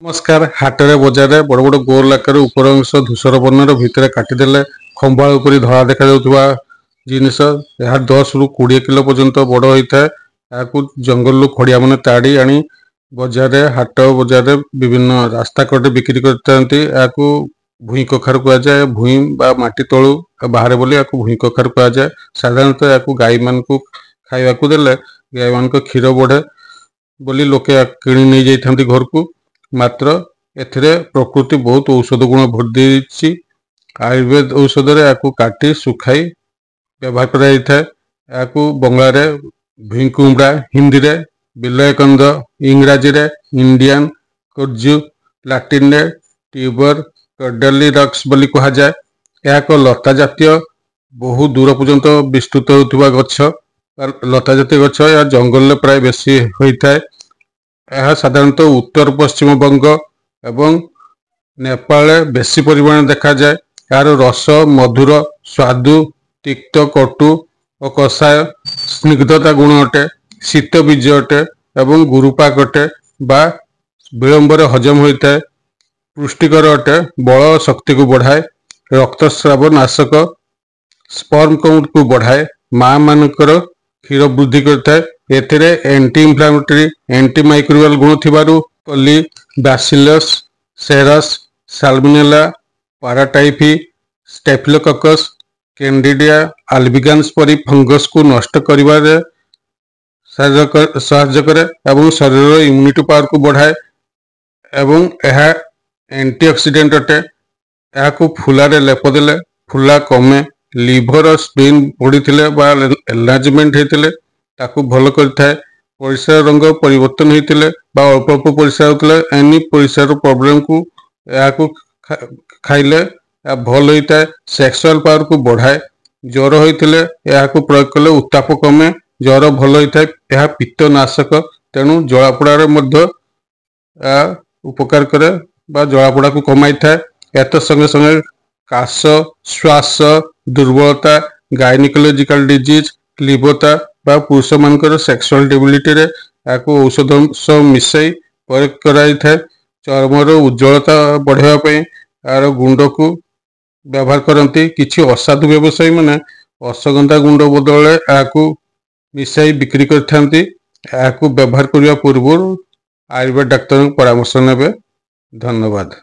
नमस्कार हाटरे बजार बड़ बड़ गोल आकार उपर अंश धूसर वर्णर भितर काटिदेले खंबाल उपरी धला देखा जिनस यह 10 रु 20 किलो पर्यंत बड़ होता है। यहाँ जंगल खड़िया मैंने ताड़ी आनी बजार हाट बजार विभिन्न रास्ता कटे बिक्री करते भूई कखार कहुए भूई बा माटी तलू बाहर बोली या भूई कखार कहुए। साधारणतः या गाई मान खाइबा देले गाई मान क्षीर बढ़े बोली लोके किणी नहीं जाती घर को। मात्र एथिरे प्रकृति बहुत औषध गुण भर देछि। आयुर्वेद औषध या काटी सुखाई व्यवहार कर बंगला भीकुमड़ा हिंदी रे बिलयकंद इंग्राजी रे इंडियन कुर्जु लाटिन रे ट्यूबर कर्डली रक्स बोली कहा जाए। यह एक लता जातीय बहु दूर पर्यंत विस्तृत होता गछ लता जातीय गछ या जंगल प्राय बेसी होता है। यह साधारणतः उत्तर पश्चिम बंग एवं नेपाल बेसी परिमाण देखा जाए। यार रस मधुर स्वादु तिक्त कटु और कषाय स्निग्धता गुण अटे शीत बीज अटे एवं गुरुपाक अटे बा विलंबर हजम होता है। पुष्टिकर अटे बल शक्ति को बढ़ाए रक्तस्राव नाशक स्पर्म काउंट को बढ़ाए माँ मानकर क्षीर वृद्धि करता है। एथिरे एंटी इन्फ्लामेटरी एंटी माइक्रोबियल गुण थिबारु Koli bacillus सेरस salmonella paratyphi staphylococcus कैंडिडिया अल्बिगन्स परी फंगस को नष्ट करिबारे सहायता करे एवं शरीर इम्यूनिटी पावर को बढ़ाए एवं यह एंटीऑक्सीडेंट अटे। यह फुलारे लेप देले फुला कमे लिभर स्पिन बढ़ी बा एनलार्जमेंट होते ताकू भल करथाय। परिस्रा रंग परिवर्तन होते बा अल्प अल्प परिस्रा होते एनी परिस्रार प्रॉब्लम को खाइले भल होता है। सेक्सुअल पावर को बढ़ाए ज्वर होते यह प्रयोग कले उत्ताप कमे ज्वर भल होता है। यह पित्तनाशक तेणु जलापोड़ार उपकार करे बा जलापोड़ा को कमाई थाए। या संगे संगे काश श्वास दुर्बलता गायनिकोलॉजिकल डिजीज क्लीबता बा पुरुष मानकर सेक्सुअल डिबिलिटी रे औषध मिसाई प्रयोग कराई थाए। चर्मर उज्ज्वलता बढ़ावा यार गुंड को व्यवहार करती। किछि असाधु व्यवसायी माने अश्वगंधा गुंड बदले मिसाई बिक्री करथांती। व्यवहार करने पूर्व आयुर्वेद डाक्तर परामर्श नेबे। धन्यवाद।